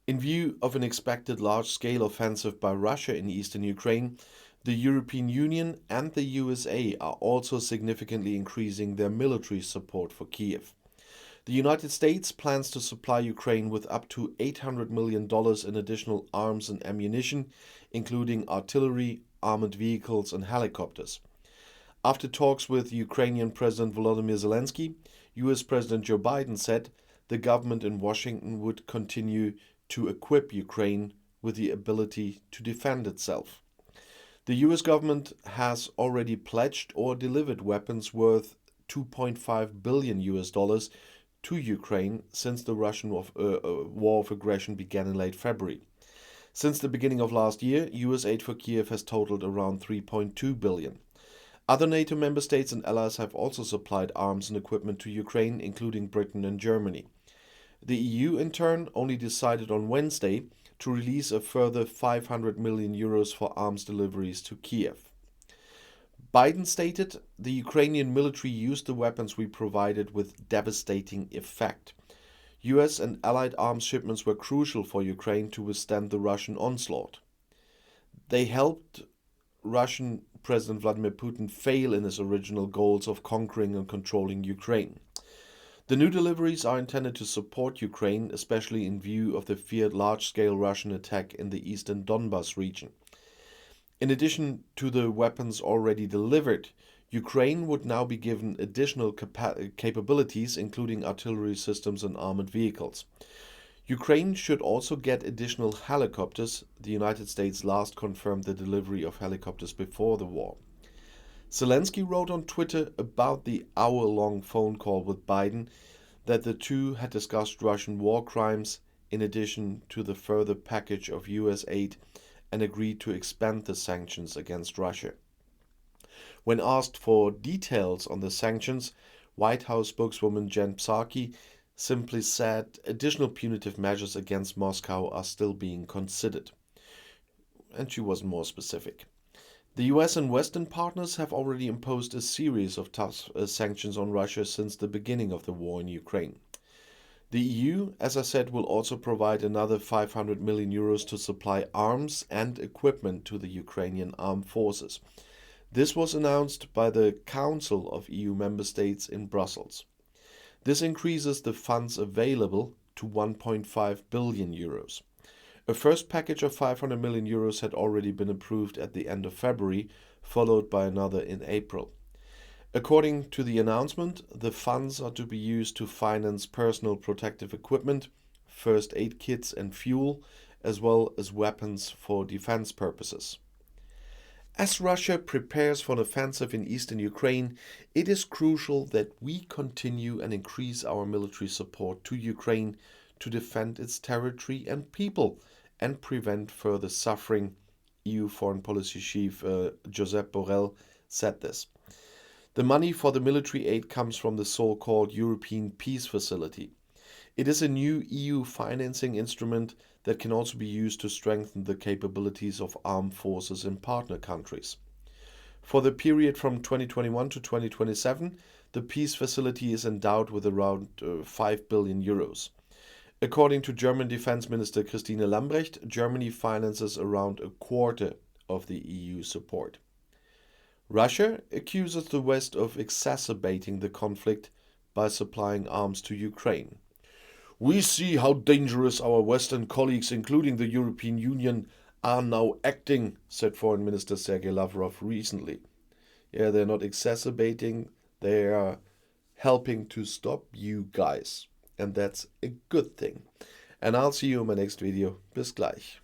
In view of an expected large-scale offensive by Russia in eastern Ukraine, the European Union and the USA are also significantly increasing their military support for Kyiv. The United States plans to supply Ukraine with up to $800 million in additional arms and ammunition, including artillery, armored vehicles, and helicopters. After talks with Ukrainian President Volodymyr Zelensky, US President Joe Biden said the government in Washington would continue to equip Ukraine with the ability to defend itself. The US government has already pledged or delivered weapons worth 2.5 billion US dollars to Ukraine since the Russian war of aggression began in late February. Since the beginning of last year, US aid for Kyiv has totaled around 3.2 billion. Other NATO member states and allies have also supplied arms and equipment to Ukraine, including Britain and Germany. The EU, in turn, only decided on Wednesday to release a further 500 million euros for arms deliveries to Kyiv. Biden stated, "The Ukrainian military used the weapons we provided with devastating effect. US and allied arms shipments were crucial for Ukraine to withstand the Russian onslaught. They helped Russian President Vladimir Putin fail in his original goals of conquering and controlling Ukraine. The new deliveries are intended to support Ukraine, especially in view of the feared large-scale Russian attack in the eastern Donbas region. In addition to the weapons already delivered, Ukraine would now be given additional capabilities, including artillery systems and armored vehicles. Ukraine should also get additional helicopters. The United States last confirmed the delivery of helicopters before the war. Zelensky wrote on Twitter about the hour-long phone call with Biden that the two had discussed Russian war crimes in addition to the further package of US aid and agreed to expand the sanctions against Russia. When asked for details on the sanctions, White House spokeswoman Jen Psaki simply said additional punitive measures against Moscow are still being considered. And she wasn't more specific. The US and Western partners have already imposed a series of tough sanctions on Russia since the beginning of the war in Ukraine. The EU, as I said, will also provide another 500 million euros to supply arms and equipment to the Ukrainian armed forces. This was announced by the Council of EU member states in Brussels. This increases the funds available to 1.5 billion euros. A first package of 500 million euros had already been approved at the end of February, followed by another in April. According to the announcement, the funds are to be used to finance personal protective equipment, first aid kits and fuel, as well as weapons for defense purposes. As Russia prepares for an offensive in eastern Ukraine, it is crucial that we continue and increase our military support to Ukraine to defend its territory and people and prevent further suffering. EU Foreign Policy Chief Josep Borrell said this. The money for the military aid comes from the so-called European Peace Facility. It is a new EU financing instrument that can also be used to strengthen the capabilities of armed forces in partner countries. For the period from 2021 to 2027, the Peace Facility is endowed with around 5 billion euros. According to German Defense Minister Christine Lambrecht, Germany finances around a quarter of the EU support. Russia accuses the West of exacerbating the conflict by supplying arms to Ukraine. "We see how dangerous our Western colleagues, including the European Union, are now acting," said Foreign Minister Sergei Lavrov recently. Yeah, they're not exacerbating, they are helping to stop you guys. And that's a good thing. And I'll see you in my next video. Bis gleich.